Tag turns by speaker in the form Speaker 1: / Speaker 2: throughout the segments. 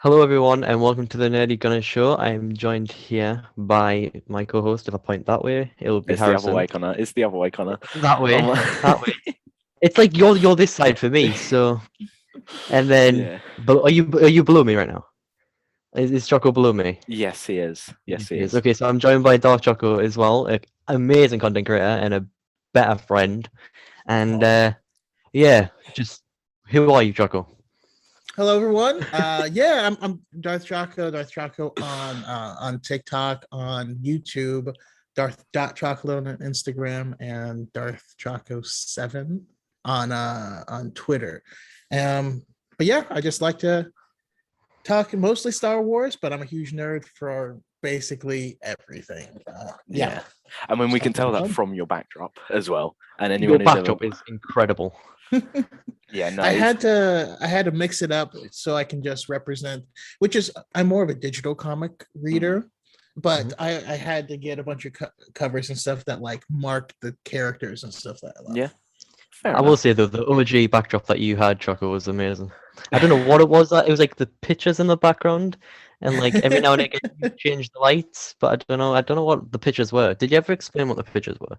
Speaker 1: Hello, everyone, and welcome to the Nerdy Gunner Show. I am joined here by my co-host. If I point that way, it will be
Speaker 2: It's the other
Speaker 1: Harrison.
Speaker 2: way, Connor. It's the other way, Connor.
Speaker 1: That way,
Speaker 2: Um,
Speaker 1: that way. It's like you're this side for me. So, and then,
Speaker 2: yeah.
Speaker 1: but are you below me right now? Is Choco below me?
Speaker 2: Yes, he is. Yes, he
Speaker 1: He is.
Speaker 2: is.
Speaker 1: Okay, so I'm joined by Darthchoco as well, an amazing content creator and a better friend. And yeah, just who are you, Choco?
Speaker 3: Hello, everyone. Yeah, I'm Darthchoco on TikTok, on YouTube, Darth.Chocolate on Instagram, and Darthchoco7 on Twitter. But yeah, I just like to talk mostly Star Wars, but I'm a huge nerd for basically everything.
Speaker 2: Yeah. I mean, we can tell that from your backdrop as well. And
Speaker 1: Your
Speaker 2: anyone who's ever.
Speaker 1: backdrop is incredible.
Speaker 2: Yeah, no.
Speaker 3: I had to mix it up so I can just represent, which is I'm more of a digital comic reader, but I had to get a bunch of covers and stuff that like mark the characters and stuff that I love.
Speaker 2: Yeah. Fair
Speaker 1: I will
Speaker 2: enough.
Speaker 1: say though, the OG backdrop that you had, Choco, was amazing. I don't know what it was. That it was like the pictures in the background, and like every now and again you change the lights, but I don't know. I don't know what the pictures were. Did you ever explain what the pictures were?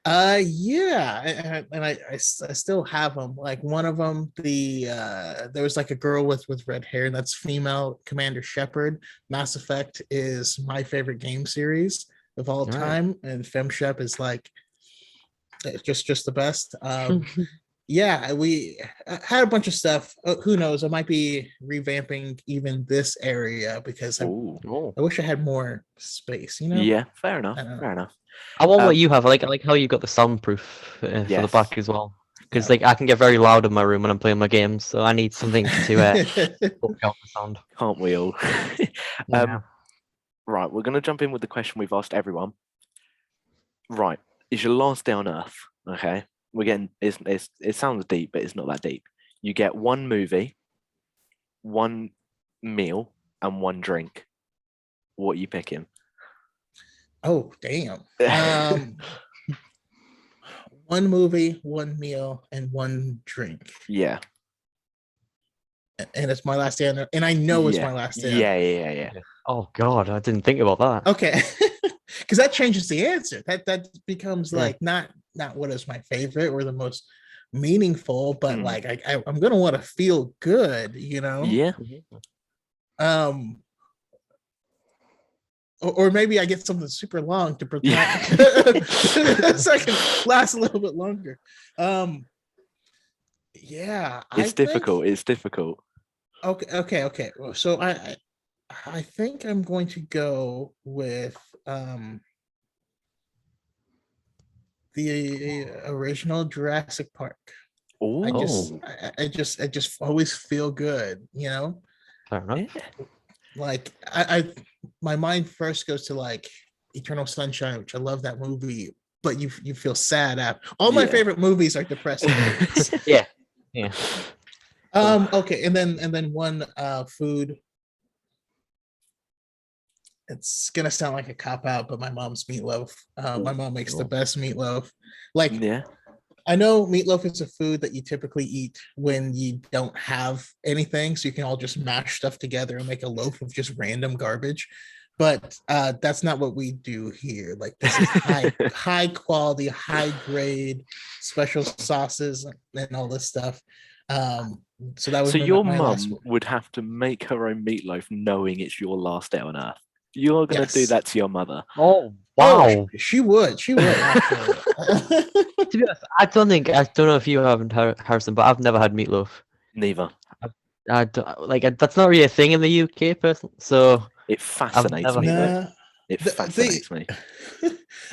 Speaker 3: Yeah, and I still have them. Like one of them, there was like a girl with red hair, and that's female Commander Shepard. Mass Effect is my favorite game series of all time, and FemShep is like just the best. Yeah, we had a bunch of stuff. Who knows? I might be revamping even this area because I wish I had more space.
Speaker 2: Yeah, fair enough. Fair enough.
Speaker 1: I want what you have. I like how you got the soundproof for the back as well. Because like I can get very loud in my room when I'm playing my games, so I need something to bulk out the sound.
Speaker 2: Can't we all?
Speaker 1: Yeah.
Speaker 2: Right, we're gonna jump in with the question we've asked everyone. Right, is your last day on Earth? Okay, we're getting it sounds deep, but it's not that deep. You get one movie, one meal, and one drink. What are you picking?
Speaker 3: Oh, damn. One movie, one meal, and one drink.
Speaker 2: Yeah.
Speaker 3: And it's my last day on Earth. And I know it's my last day.
Speaker 2: Yeah.
Speaker 1: Oh God, I didn't think about that.
Speaker 3: Okay. Because that changes the answer. That becomes like not what is my favorite or the most meaningful, but like I'm gonna want to feel good, you know?
Speaker 2: Yeah.
Speaker 3: Or maybe I get something super long to protect so I can last a little bit longer. Yeah,
Speaker 2: it's difficult. It's difficult.
Speaker 3: Okay. Well, so I think I'm going to go with the original Jurassic Park. I just always feel good, you know?
Speaker 1: Fair enough.
Speaker 3: Like I my mind first goes to like Eternal Sunshine, which I love that movie, but you feel sad after. All my favorite movies are depressing movies.
Speaker 1: Yeah.
Speaker 3: Okay, and then one food. It's gonna sound like a cop out, but my mom's meatloaf. My mom makes the best meatloaf. Like, I know meatloaf is a food that you typically eat when you don't have anything, so you can all just mash stuff together and make a loaf of just random garbage. But that's not what we do here. Like, this is high quality, high grade, special sauces and all this stuff. So that was
Speaker 2: your mum would have to make her own meatloaf, knowing it's your last day on Earth. You're gonna do that to your mother.
Speaker 1: Oh wow!
Speaker 3: Oh, she would. Actually.
Speaker 1: To be honest, I don't know if you haven't, Harrison, but I've never had meatloaf.
Speaker 2: Neither.
Speaker 1: I don't, like that's not really a thing in the UK, person. So
Speaker 2: it fascinates me. It fascinates me.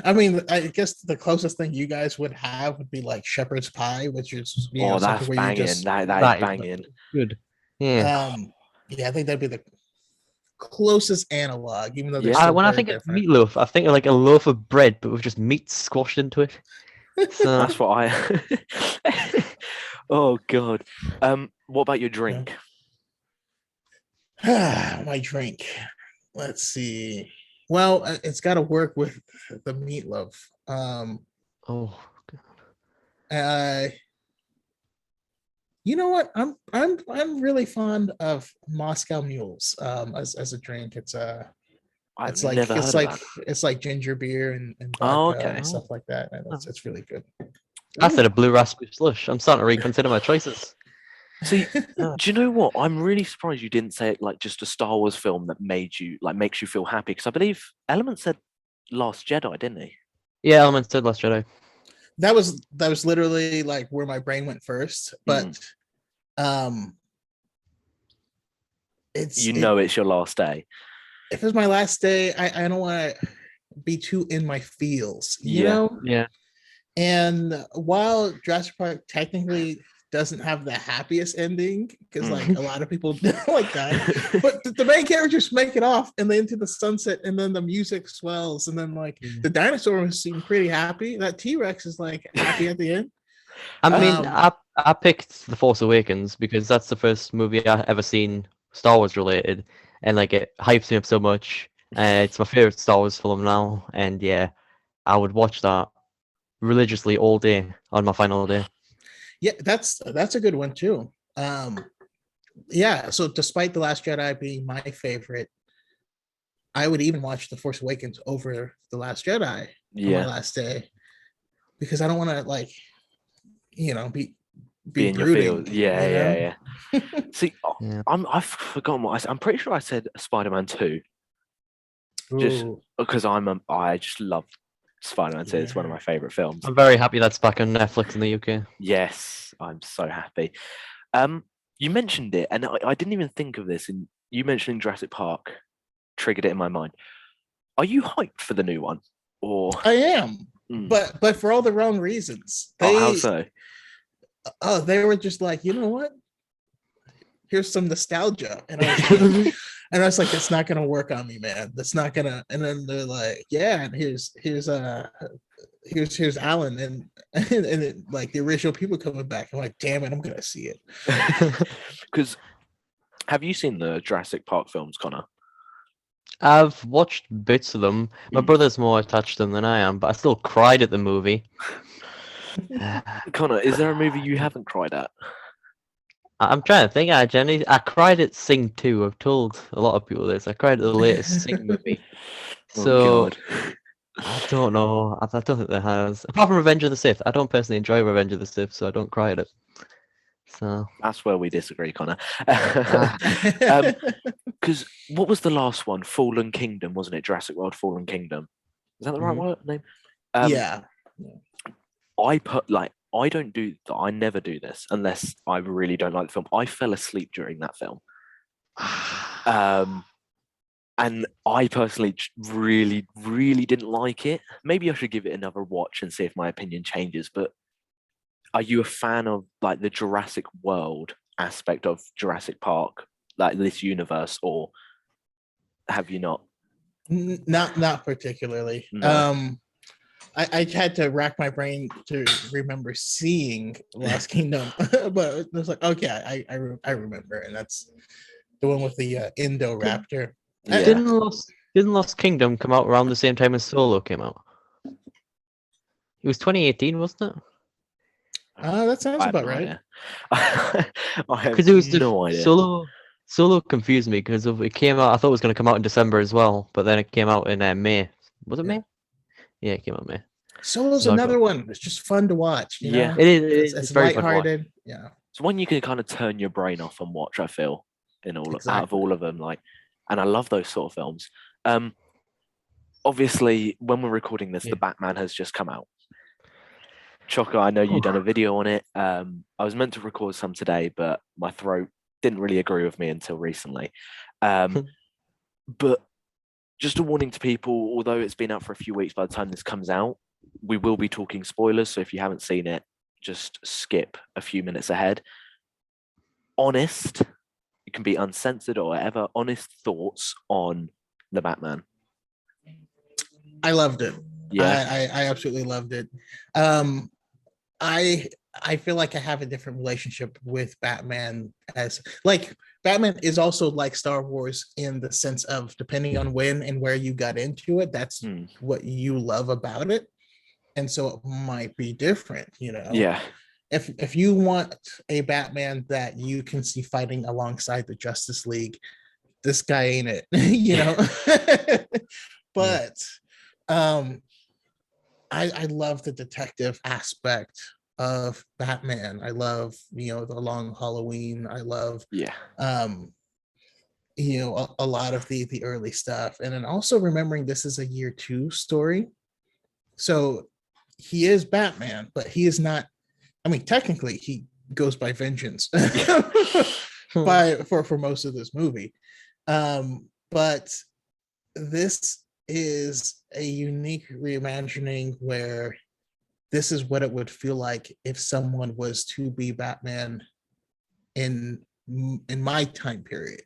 Speaker 3: I mean, I guess the closest thing you guys would have would be like shepherd's pie, which is
Speaker 2: that's banging. That is banging.
Speaker 1: Good. Yeah.
Speaker 3: Yeah, I think that'd be the closest analog, even though
Speaker 1: when I think of meatloaf, I think of like a loaf of bread, but with just meat squashed into it. So
Speaker 2: that's what I. Oh God. What about your drink?
Speaker 3: My drink. Let's see. Well, it's got to work with the meatloaf.
Speaker 1: Oh God.
Speaker 3: You know what? I'm really fond of Moscow Mules as a drink.
Speaker 2: I've never heard of that.
Speaker 3: It's like ginger beer and
Speaker 2: Oh,
Speaker 3: vodka
Speaker 2: okay.
Speaker 3: and stuff like that. And
Speaker 1: Oh.
Speaker 3: it's really good.
Speaker 1: I said a blue raspberry slush. I'm starting to reconsider my choices.
Speaker 2: See,
Speaker 1: Oh.
Speaker 2: do you know what? I'm really surprised you didn't say it like just a Star Wars film that made you like makes you feel happy. Because I believe Element said Last Jedi, didn't he?
Speaker 1: Yeah, Elements did Last Jedi.
Speaker 3: That was literally like where my brain went first. But it's
Speaker 2: it's your last day.
Speaker 3: If it's my last day, I don't want to be too in my feels, you know?
Speaker 1: Yeah.
Speaker 3: And while Jurassic Park technically doesn't have the happiest ending, because like a lot of people don't like that, but the main characters make it off and then into the sunset, and then the music swells, and then like the dinosaurs seem pretty happy. That T-Rex is like happy at the end.
Speaker 1: I mean, I picked The Force Awakens because that's the first movie I ever seen Star Wars related, and like it hypes me up so much. It's my favorite Star Wars film now, and yeah, I would watch that religiously all day on my final day.
Speaker 3: Yeah, that's a good one too. Yeah, so despite The Last Jedi being my favorite, I would even watch The Force Awakens over The Last Jedi on my last day, because I don't want to like, you know, be
Speaker 2: in your field. Yeah. See,
Speaker 1: Yeah.
Speaker 2: I've forgotten what I said. I'm pretty sure I said Spider-Man 2. Just because I just love Spider-Man 2. It's one of my favorite films.
Speaker 1: I'm very happy that's back on Netflix in the UK.
Speaker 2: Yes, I'm so happy. You mentioned it, and I didn't even think of this, and you mentioning Jurassic Park triggered it in my mind. Are you hyped for the new one? Or
Speaker 3: I am, but for all the wrong reasons.
Speaker 2: How so?
Speaker 3: They were just like, you know what? Here's some nostalgia, and I was like, that's not gonna work on me, man. That's not gonna. And then they're like, yeah, and here's Alan, and it, like the original people coming back. I'm like, damn it, I'm gonna see it.
Speaker 2: Because have you seen the Jurassic Park films, Connor?
Speaker 1: I've watched bits of them. My brother's more attached to them than I am, but I still cried at the movie.
Speaker 2: Connor, is there a movie you haven't cried at?
Speaker 1: I'm trying to think. I cried at Sing 2. I've told a lot of people this. I cried at the latest Sing movie. So I don't know. I don't think there has. Apart from Revenge of the Sith, I don't personally enjoy Revenge of the Sith, so I don't cry at it. So
Speaker 2: that's where we disagree, Connor. Because what was the last one? Fallen Kingdom, wasn't it? Jurassic World: Fallen Kingdom. Is that the right word name?
Speaker 3: Yeah.
Speaker 2: I never do this unless I really don't like the film. I fell asleep during that film. And I personally really, really didn't like it. Maybe I should give it another watch and see if my opinion changes. But are you a fan of like the Jurassic World aspect of Jurassic Park, like this universe, or have you not?
Speaker 3: Not particularly.
Speaker 2: No.
Speaker 3: I had to rack my brain to remember seeing Lost Kingdom, but it was like, okay, I remember, and that's the one with the Indoraptor.
Speaker 2: Yeah.
Speaker 1: Didn't Lost Kingdom come out around the same time as Solo came out? It was 2018, wasn't it?
Speaker 3: That sounds about right.
Speaker 1: Because it was no idea. Solo confused me because it came out. I thought it was going to come out in December as well, but then it came out in May. Was it May? Yeah, it came out in May.
Speaker 3: Solo's another one. It's just fun to watch. You know?
Speaker 1: It is. It's very
Speaker 3: lighthearted. Yeah.
Speaker 2: It's one you can kind of turn your brain off and watch. I feel out of all of them, like, and I love those sort of films. Obviously, when we're recording this, the Batman has just come out. Choco, I know you've done a video on it. I was meant to record some today, but my throat didn't really agree with me until recently. But just a warning to people, although it's been out for a few weeks by the time this comes out, we will be talking spoilers. So if you haven't seen it, just skip a few minutes ahead. Honest, it can be uncensored or whatever, honest thoughts on the Batman.
Speaker 3: I loved it.
Speaker 2: Yeah.
Speaker 3: I absolutely loved it. I feel like I have a different relationship with Batman, as like Batman is also like Star Wars in the sense of depending on when and where you got into it, that's what you love about it. And so it might be different, you know?
Speaker 2: Yeah.
Speaker 3: if you want a Batman that you can see fighting alongside the Justice League, this guy ain't it, you know. But I love the detective aspect of Batman. I love, the Long Halloween. I love a lot of the early stuff. And then also remembering this is a year 2 story. So he is Batman, but he is not, I mean, technically he goes by vengeance for most of this movie. But this is a unique reimagining where this is what it would feel like if someone was to be Batman in my time period.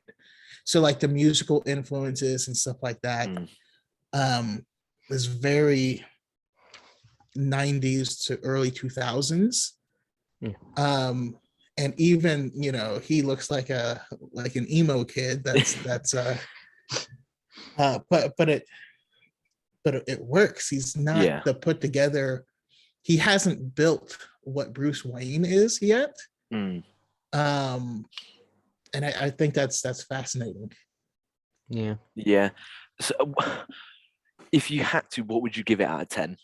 Speaker 3: So like the musical influences and stuff like that is very 90s to early 2000s. And even, he looks like an emo kid. But it works. He's not the put together. He hasn't built what Bruce Wayne is yet. And I think that's fascinating.
Speaker 2: Yeah. So, if you had to, what would you give it out of 10?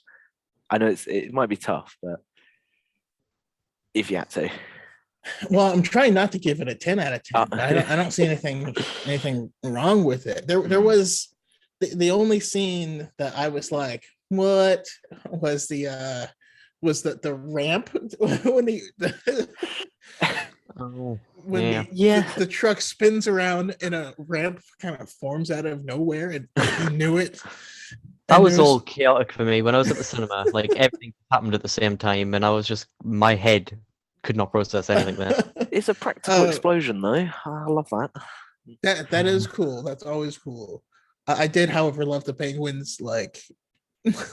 Speaker 2: I know it might be tough, but if you had to.
Speaker 3: Well, I'm trying not to give it a 10 out of 10. I don't see anything wrong with it. There was the only scene that I was like, what was the ramp when the truck spins around and a ramp kind of forms out of nowhere, and he knew it.
Speaker 1: That was all chaotic for me when I was at the cinema. Like everything happened at the same time, and I was just, my head could not process anything there.
Speaker 2: It's a practical explosion, though. I love that.
Speaker 3: That is cool. That's always cool. I did, however, love the Penguins. I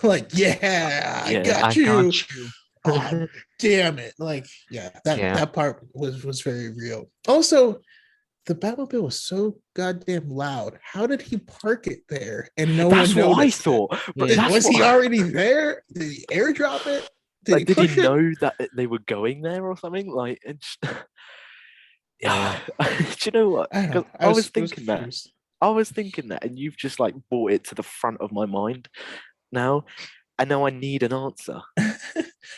Speaker 3: got you. Oh, damn it! That part was very real. Also, the Batmobile was so goddamn loud. How did he park it there and no one noticed?
Speaker 2: That's what I thought.
Speaker 3: Was he already there? Did he airdrop it?
Speaker 2: Did he know that they were going there or something? Do you know what? I was thinking that, and you've just brought it to the front of my mind now, and now I need an answer.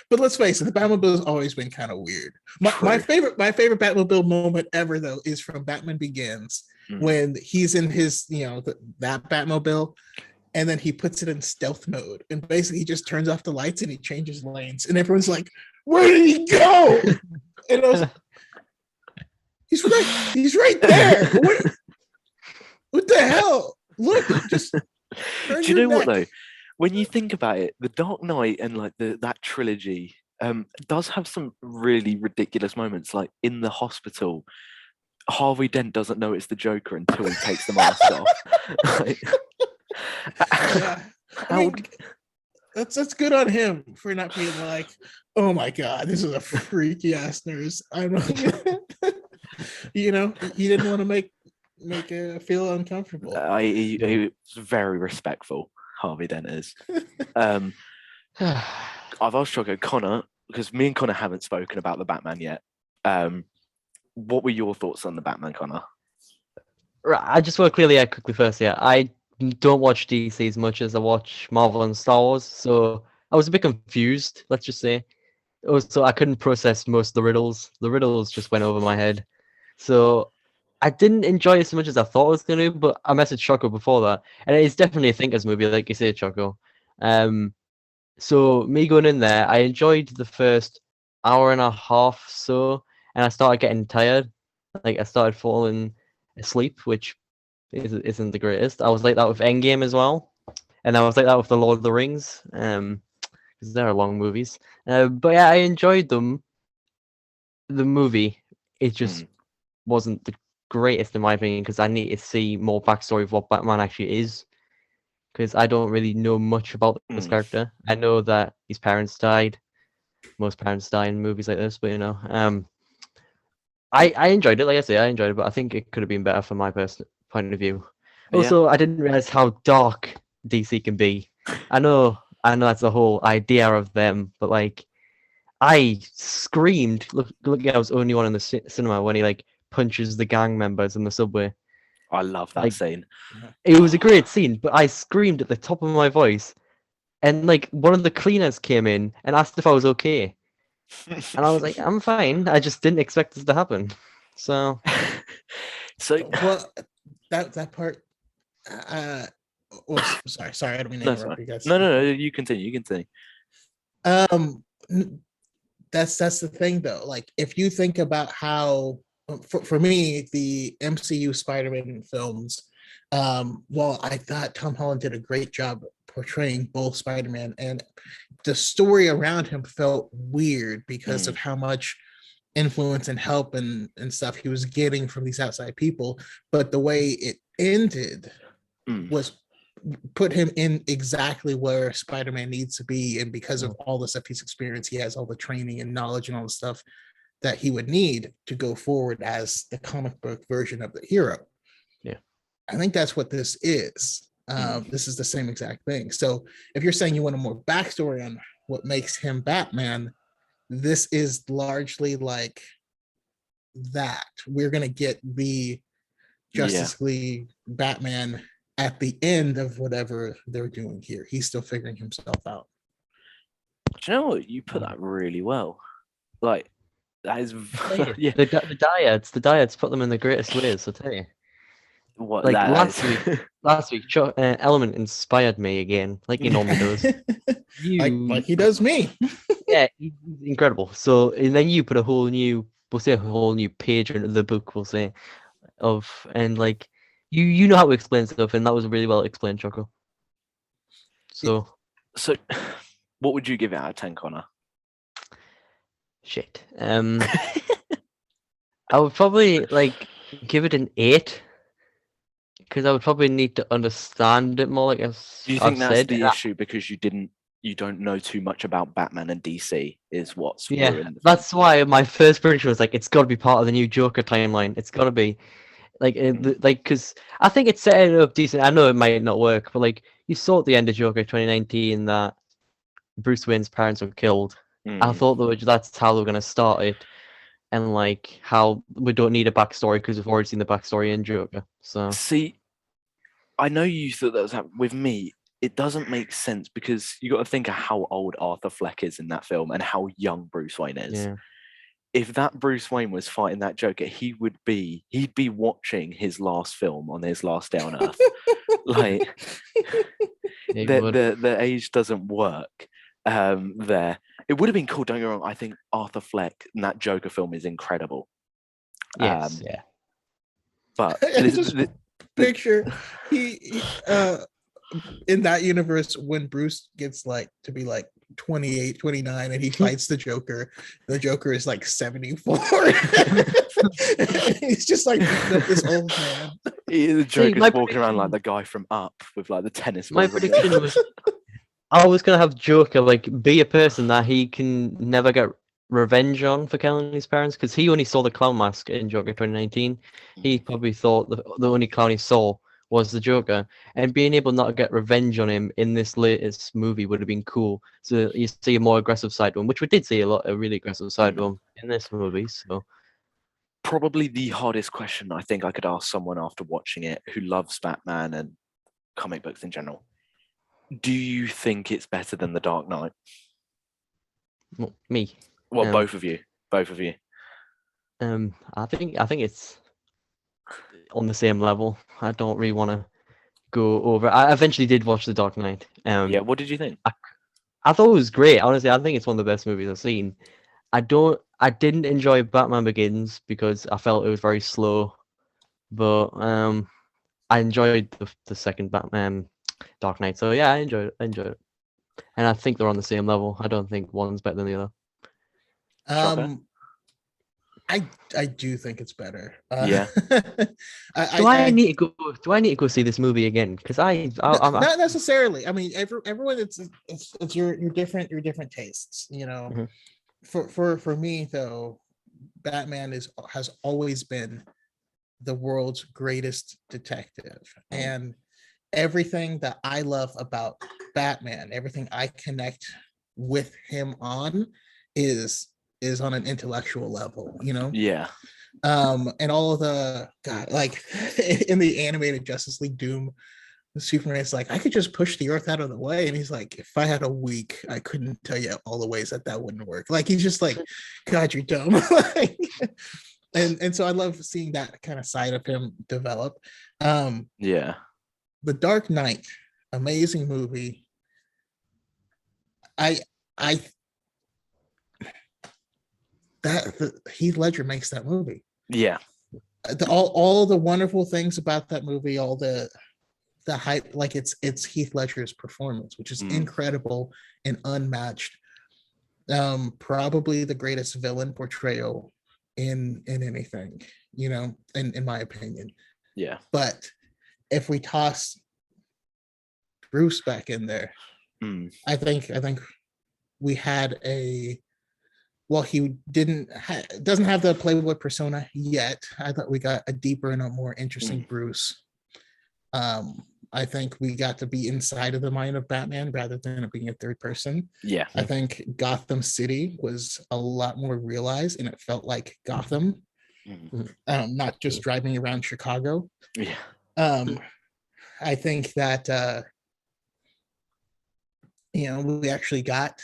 Speaker 3: But let's face it, the Batmobile has always been kind of weird. My favorite Batmobile moment ever, though, is from Batman Begins, when he's in his that Batmobile, and then he puts it in stealth mode, and basically he just turns off the lights and he changes lanes, and everyone's like, "Where did he go?" And I was, he's right there. What the hell? Look, just.
Speaker 2: Do you know what though? When you think about it, The Dark Knight and that trilogy does have some really ridiculous moments. Like in the hospital, Harvey Dent doesn't know it's the Joker until he takes the mask off.
Speaker 3: That's good on him for not being like, oh my god, this is a freaky ass nurse. I don't, he didn't want to make her feel uncomfortable.
Speaker 2: He was very respectful. Harvey Dent is. I've asked Choco, Connor, because me and Connor haven't spoken about the Batman yet. What were your thoughts on the Batman, Connor?
Speaker 1: Right, I just want to clearly quickly first. I don't watch DC as much as I watch Marvel and Star Wars, so I was a bit confused. Let's just say, also I couldn't process most of the riddles. The riddles just went over my head, so I didn't enjoy it as much as I thought I was going to, but I messaged Choco before that, and it's definitely a thinker's movie, like you say, Choco. So me going in there, I enjoyed the first hour and a half so, and I started getting tired. I started falling asleep, which isn't the greatest. I was like that with Endgame as well, and I was like that with The Lord of the Rings, because they're long movies. But yeah, I enjoyed them. The movie, it just wasn't the greatest in my opinion, because I need to see more backstory of what Batman actually is, because I don't really know much about this character. I know that his parents died. Most parents die in movies like this, but I enjoyed it. Like I say, I enjoyed it, but I think it could have been better from my personal point of view. Also, I didn't realize how dark DC can be. I know that's the whole idea of them, but I screamed. Look, I was the only one in the cinema when he like punches the gang members in the subway.
Speaker 2: I love that
Speaker 1: Like,
Speaker 2: scene.
Speaker 1: it was a great scene, but I screamed at the top of my voice, and like one of the cleaners came in and asked if I was okay, and I was like, I'm fine. I just didn't expect this to happen. So,
Speaker 3: Well, that part. Sorry, I don't mean to
Speaker 2: no,
Speaker 3: interrupt
Speaker 2: sorry.
Speaker 3: you guys.
Speaker 2: No, you continue. You continue.
Speaker 3: That's the thing though. Like, if you think about how, for me, the MCU Spider-Man films, well, I thought Tom Holland did a great job portraying both Spider-Man, and the story around him felt weird because of how much influence and help and stuff he was getting from these outside people. But the way it ended was put him in exactly where Spider-Man needs to be, and because of all the stuff he's experienced, he has all the training and knowledge and all the stuff that he would need to go forward as the comic book version of the hero.
Speaker 1: Yeah,
Speaker 3: I think that's what this is. This is the same exact thing. So if you're saying you want a more backstory on what makes him Batman, this is largely like that. We're gonna get the Justice League Batman at the end of whatever they're doing here. He's still figuring himself out.
Speaker 2: Do you know what? You put that really well. Like, that is
Speaker 1: yeah. The dyads put them in the greatest ways. I tell you.
Speaker 2: What,
Speaker 1: like
Speaker 2: that
Speaker 1: last week, Element inspired me again, like he normally does.
Speaker 3: like he does me.
Speaker 1: Yeah, he's incredible. So, and then you put a whole new page into the book, we'll say, and like you know how to explain stuff, and that was really well explained, Choco. So
Speaker 2: what would you give it out of 10, Connor?
Speaker 1: Shit. I would probably like give it an 8. Because I would probably need to understand it more. Like
Speaker 2: Do you think that's the issue because you don't know too much about Batman and DC? Is what's ruined?
Speaker 1: That's why my first prediction was like, it's got to be part of the new Joker timeline. It's got to be like, because I think it's set it up decent. I know it might not work, but like you saw at the end of Joker 2019 that Bruce Wayne's parents were killed. I thought that's how they were going to start it. And like how we don't need a backstory because we've already seen the backstory in Joker. So
Speaker 2: see, I know you thought that was happening. With me, it doesn't make sense because you got to think of how old Arthur Fleck is in that film and how young Bruce Wayne is. Yeah. If that Bruce Wayne was fighting that Joker, he'd be watching his last film on his last day on Earth. Like the age doesn't work there. It would have been cool, don't get me wrong. I think Arthur Fleck in that Joker film is incredible.
Speaker 1: Yes, yeah.
Speaker 3: But picture he in that universe when Bruce gets like to be like 28, 29 and he fights the Joker is like 74. He's just like this old man.
Speaker 2: The Joker's walking around like the guy from Up with like the tennis ball.
Speaker 1: My prediction was I was gonna have Joker like be a person that he can never get revenge on for killing his parents because he only saw the clown mask in Joker 2019. He probably thought the only clown he saw was the Joker, and being able not to get revenge on him in this latest movie would have been cool. So you see a more aggressive side to him, which we did see a really aggressive side to him in this movie. So
Speaker 2: probably the hardest question I think I could ask someone after watching it who loves Batman and comic books in general. Do you think it's better than The Dark Knight?
Speaker 1: Well, me.
Speaker 2: Well, both of you.
Speaker 1: I think it's on the same level. I don't really want to go over. I eventually did watch The Dark Knight.
Speaker 2: Yeah, what did you think?
Speaker 1: I thought it was great. Honestly, I think it's one of the best movies I've seen. I didn't enjoy Batman Begins because I felt it was very slow, but I enjoyed the second Batman Dark Knight. So yeah, I enjoyed it, and I think they're on the same level. I don't think one's better than the
Speaker 2: other.
Speaker 3: I do think it's better.
Speaker 2: Yeah.
Speaker 1: Do I need to go see this movie again? Because I'm
Speaker 3: not necessarily. I mean, everyone it's your different tastes. You know, for me though, Batman has always been the world's greatest detective, and everything that I love about Batman, everything I connect with him on, is on an intellectual level, you know.
Speaker 2: Yeah.
Speaker 3: And all of the God, like in the animated Justice League Doom, Superman's like, I could just push the earth out of the way, and he's like, if I had a week, I couldn't tell you all the ways that wouldn't work. Like he's just like, God, you're dumb. Like, and so I love seeing that kind of side of him develop.
Speaker 2: Yeah.
Speaker 3: The Dark Knight, amazing movie. I Heath Ledger makes that movie.
Speaker 2: Yeah.
Speaker 3: All the wonderful things about that movie, all the hype, like it's Heath Ledger's performance, which is incredible and unmatched. Probably the greatest villain portrayal in anything, you know, in my opinion.
Speaker 2: Yeah.
Speaker 3: But if we toss Bruce back in there, I think we had he doesn't have the Playboy persona yet. I thought we got a deeper and a more interesting Bruce. I think we got to be inside of the mind of Batman rather than it being a third person.
Speaker 2: Yeah.
Speaker 3: I think Gotham City was a lot more realized, and it felt like Gotham, not just driving around Chicago.
Speaker 2: Yeah.
Speaker 3: I think that we actually got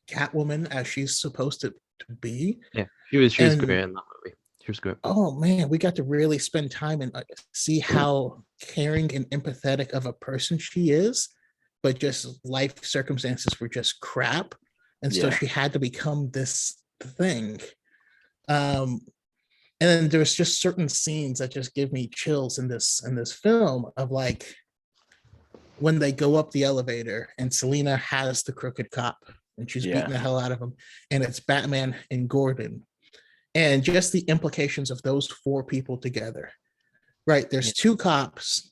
Speaker 3: Catwoman as she's supposed to be.
Speaker 1: Yeah, she was great in that movie. She was great.
Speaker 3: Oh man, we got to really spend time and see how caring and empathetic of a person she is, but just life circumstances were just crap, and so she had to become this thing. And then there's just certain scenes that just give me chills in this film of like when they go up the elevator and Selina has the crooked cop and she's beating the hell out of him, and it's Batman and Gordon. And just the implications of those four people together, right? There's two cops,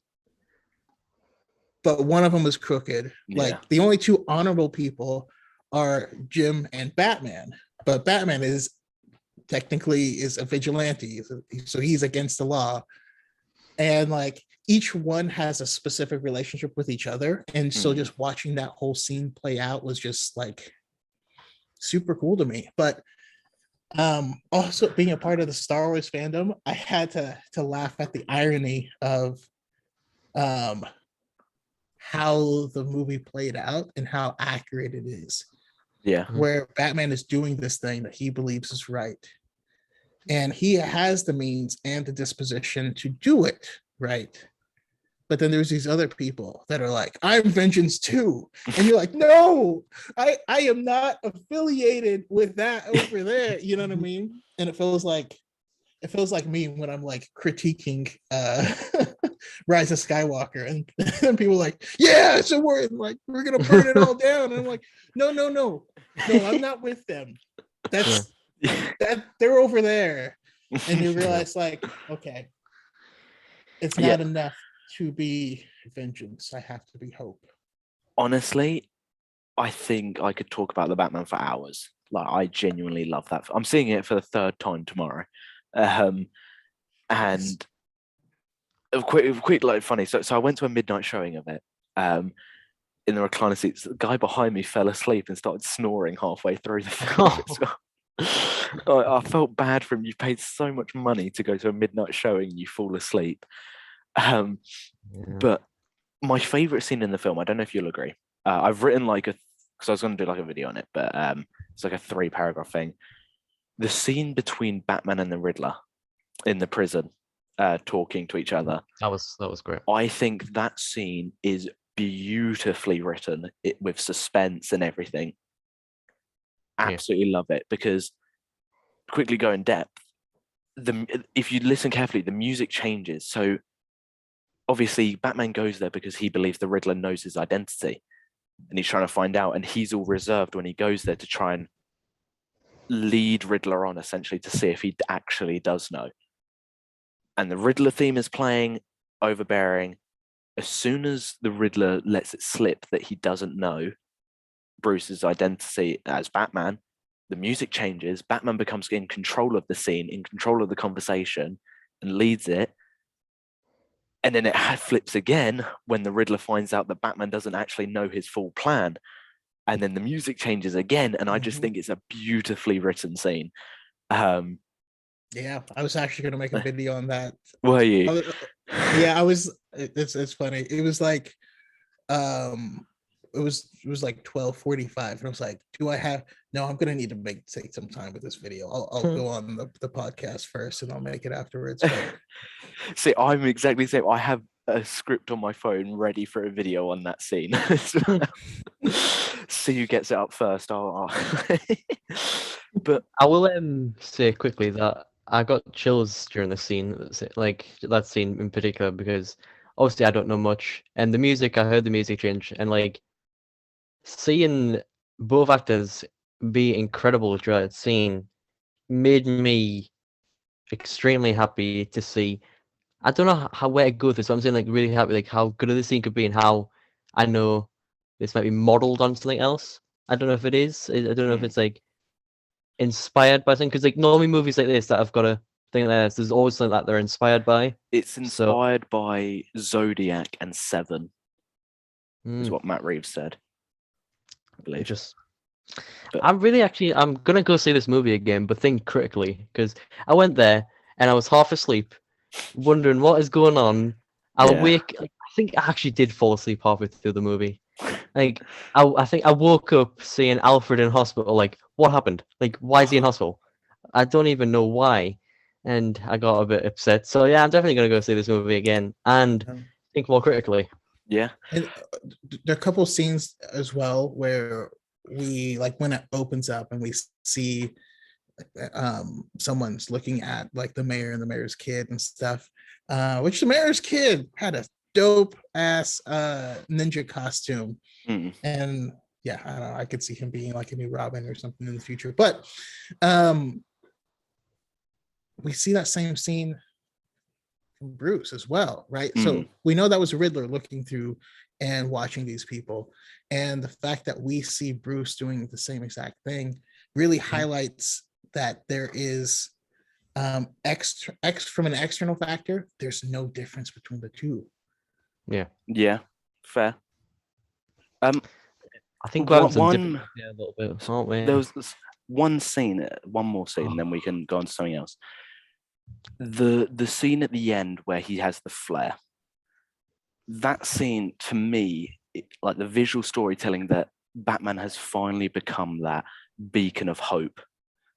Speaker 3: but one of them is crooked. Like the only two honorable people are Jim and Batman, but Batman is technically a vigilante, so he's against the law. And like each one has a specific relationship with each other, and so just watching that whole scene play out was just like super cool to me. But also being a part of the Star Wars fandom, I had to laugh at the irony of how the movie played out and how accurate it is.
Speaker 2: Yeah.
Speaker 3: Where Batman is doing this thing that he believes is right, and he has the means and the disposition to do it right. But then there's these other people that are like, I'm vengeance too. And you're like, no, I am not affiliated with that over there. You know what I mean? And it feels like me when I'm like critiquing Rise of Skywalker, and then people are like, yeah, so we're gonna burn it all down. And I'm like, no, I'm not with them. That's that they're over there. And you realize like, okay, it's not enough to be vengeance. I have to be hope.
Speaker 2: Honestly, I think I could talk about the Batman for hours. Like, I genuinely love that. I'm seeing it for the third time tomorrow. And a quick like funny. So I went to a midnight showing of it. In the recliner seats, the guy behind me fell asleep and started snoring halfway through the film. I felt bad for him. You paid so much money to go to a midnight showing, and you fall asleep. But my favorite scene in the film, I don't know if you'll agree. I've written because I was going to do like a video on it, but it's like a 3-paragraph thing. The scene between Batman and the Riddler in the prison, talking to each other.
Speaker 1: That was great.
Speaker 2: I think that scene is beautifully written, with suspense and everything. Absolutely love it, because quickly go in depth. If you listen carefully, the music changes. So obviously Batman goes there because he believes the Riddler knows his identity, and he's trying to find out, and he's all reserved when he goes there to try and lead Riddler on, essentially, to see if he actually does know. And the Riddler theme is playing, overbearing. As soon as the Riddler lets it slip that he doesn't know Bruce's identity as Batman, the music changes. Batman becomes in control of the scene, in control of the conversation, and leads it. And then it flips again when the Riddler finds out that Batman doesn't actually know his full plan. and then the music changes again, and I just think it's a beautifully written scene.
Speaker 3: Yeah, I was actually gonna make a video on that.
Speaker 2: Were you?
Speaker 3: Yeah, I was. It's funny. It was like, it was like 12:45, and I was like, do I have? No, I'm gonna need to take some time with this video. I'll go on the podcast first, and I'll make it afterwards. But
Speaker 2: see, I'm exactly the same. I have a script on my phone ready for a video on that scene. See who gets it up first. But
Speaker 1: I will say quickly that I got chills during the scene, like that scene in particular, because obviously I don't know much, and the music, I heard the music change, and like seeing both actors be incredible throughout the scene made me extremely happy to see. I don't know how where to go with this, but I'm saying like really happy, like how good the scene could be, and how I know this might be modeled on something else. I don't know if it is. I don't know if it's like inspired by something, because like normally movies like this that I've got a thing like this, there's always something that they're inspired by.
Speaker 2: It's inspired by Zodiac and Seven, is what Matt Reeves said. I believe. I'm gonna go see this movie again, but think critically, because I went there and I was half asleep, wondering what is going on. I think I actually did fall asleep halfway through the movie. Like I think I woke up seeing Alfred in hospital. Like, what happened? Like, why is he in hospital? I don't even know why, and I got a bit upset. So yeah, I'm definitely gonna go see this movie again and think more critically. Yeah,
Speaker 3: and there are a couple scenes as well where we, like, when it opens up and we see someone's looking at like the mayor and the mayor's kid and stuff, which the mayor's kid had a dope ass ninja costume. And yeah, I don't know, I could see him being like a new Robin or something in the future. But we see that same scene from Bruce as well, right? So we know that was Riddler looking through and watching these people, and the fact that we see Bruce doing the same exact thing really highlights that there is from an external factor, there's no difference between the two.
Speaker 2: Yeah, fair.
Speaker 1: I think we're having a little bit, aren't we?
Speaker 2: There was one more scene, and then we can go on to something else. The scene at the end where he has the flare. That scene, to me, like the visual storytelling, that Batman has finally become that beacon of hope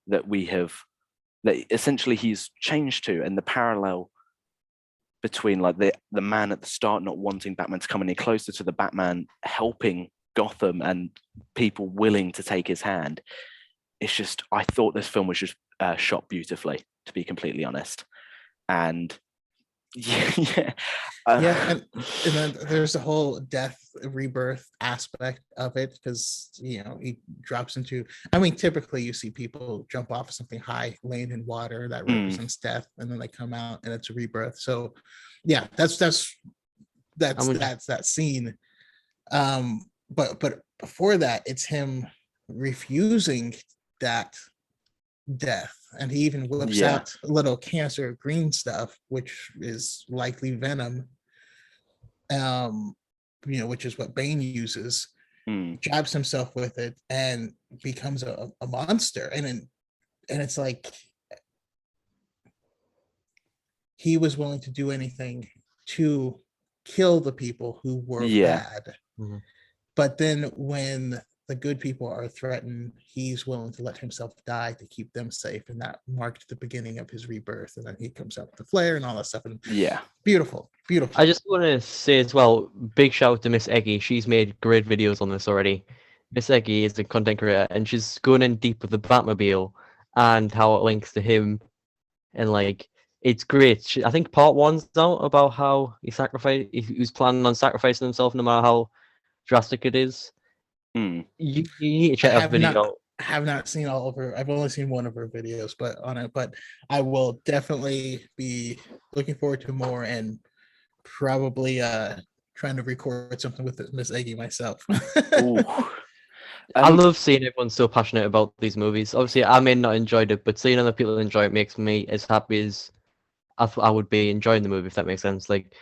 Speaker 2: that essentially he's changed to, and the parallel between like the man at the start not wanting Batman to come any closer to the Batman helping Gotham and people willing to take his hand. It's just, I thought this film was just shot beautifully, to be completely honest. And
Speaker 3: and then there's the whole death rebirth aspect of it, because he drops into, I mean, typically you see people jump off of something high, land in water, that represents death, and then they come out and it's a rebirth. So yeah, that's that scene. But before that, it's him refusing that death, and he even whips out a little cancer green stuff, which is likely venom, which is what Bane uses, jabs himself with it and becomes a monster. And it's like he was willing to do anything to kill the people who were bad. But then when the good people are threatened, he's willing to let himself die to keep them safe. And that marked the beginning of his rebirth. And then he comes out with the flare and all that stuff. And beautiful.
Speaker 1: I just want to say as well, big shout out to Miss Eggy. She's made great videos on this already. Miss Eggy is a content creator, and she's going in deep with the Batmobile and how it links to him. And like, it's great. I think part 1's out about how he was planning on sacrificing himself no matter how drastic it is. You need to check that video out.
Speaker 3: I have not seen all of her. I've only seen one of her videos, but I will definitely be looking forward to more, and probably trying to record something with Miss Eggy myself.
Speaker 1: I love seeing everyone so passionate about these movies. Obviously, I may not enjoyed it, but seeing other people enjoy it makes me as happy as I would be enjoying the movie, if that makes sense. Like,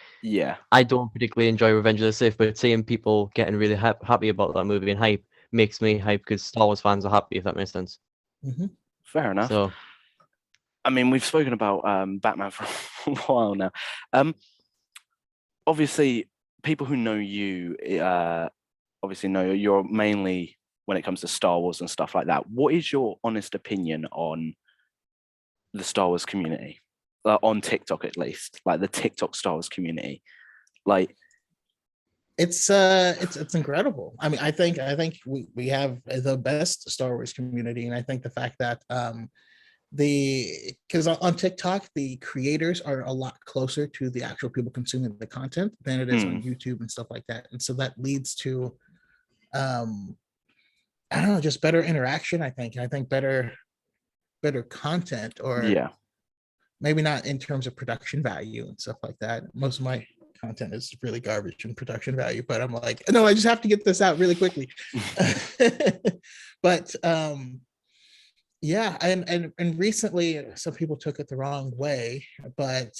Speaker 1: I don't particularly enjoy Revenge of the Sith, but seeing people getting really happy about that movie and hype makes me hype because Star Wars fans are happy, if that makes sense.
Speaker 3: Mm-hmm.
Speaker 2: Fair enough.
Speaker 1: So,
Speaker 2: I mean, we've spoken about Batman for a while now. Obviously, people who know you obviously know you're mainly when it comes to Star Wars and stuff like that. What is your honest opinion on the Star Wars community, on TikTok at least, like the TikTok Star Wars community? Like,
Speaker 3: it's incredible. I mean, I think we have the best Star Wars community, and I think the fact that because on TikTok the creators are a lot closer to the actual people consuming the content than it is on YouTube and stuff like that, and so that leads to I don't know, just better interaction. I think better content, or maybe not in terms of production value and stuff like that. Most of my content is really garbage in production value, but I'm like, no, I just have to get this out really quickly. But yeah, and recently some people took it the wrong way, but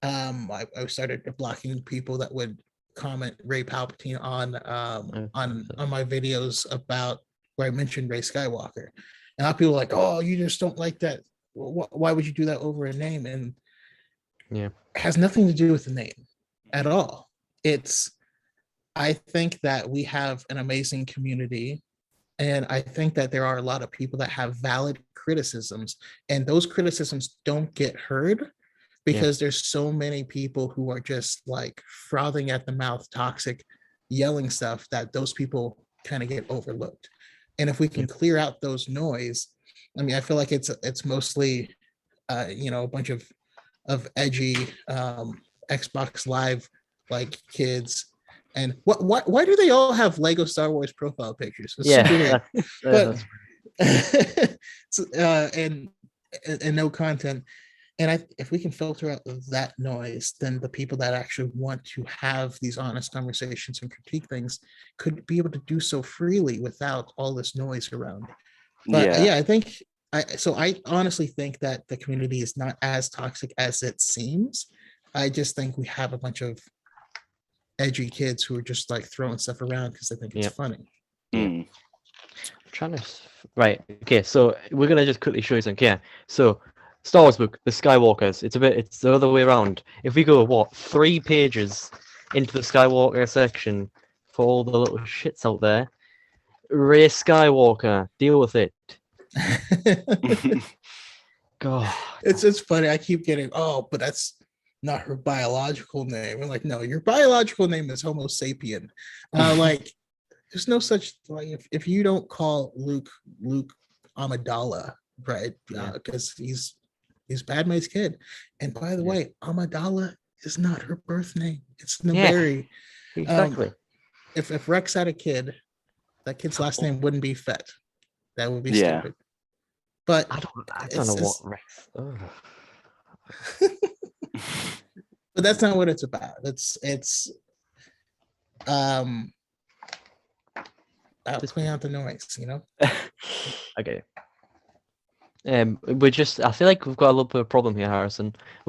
Speaker 3: I started blocking people that would comment Ray Palpatine on my videos about where I mentioned Ray Skywalker, and a lot of people were like, oh, you just don't like that. Why would you do that over a name? And it has nothing to do with the name at all. I think that we have an amazing community, and I think that there are a lot of people that have valid criticisms, and those criticisms don't get heard because there's so many people who are just like frothing at the mouth, toxic, yelling stuff, that those people kind of get overlooked. And if we can clear out those noise, I mean, I feel like it's mostly a bunch of edgy Xbox Live like kids. And why do they all have Lego Star Wars profile pictures? It's super weird. But and no content. And if we can filter out that noise, then the people that actually want to have these honest conversations and critique things could be able to do so freely without all this noise around. But I think I honestly think that the community is not as toxic as it seems. I just think we have a bunch of edgy kids who are just like throwing stuff around because they think it's funny.
Speaker 1: I'm trying to right. Okay, so we're gonna just quickly show you something. Yeah. So Star Wars book, the Skywalkers. It's the other way around. If we go 3 pages into the Skywalker section for all the little shits out there, Rey Skywalker, deal with it. God,
Speaker 3: it's funny. I keep getting but that's not her biological name. I'm like, no, your biological name is Homo sapien. Like, there's no such like if you don't call Luke Amidala, right? Because he's Padme's kid. And by the way, Amidala is not her birth name. It's Naberi.
Speaker 1: Exactly.
Speaker 3: If Rex had a kid, that kid's last name wouldn't be Fett. That would be stupid. But
Speaker 1: I don't know what Rex.
Speaker 3: But that's not what it's about. It's clean out the noise,
Speaker 1: Okay. I feel like we've got a little bit of a problem here, Harrison.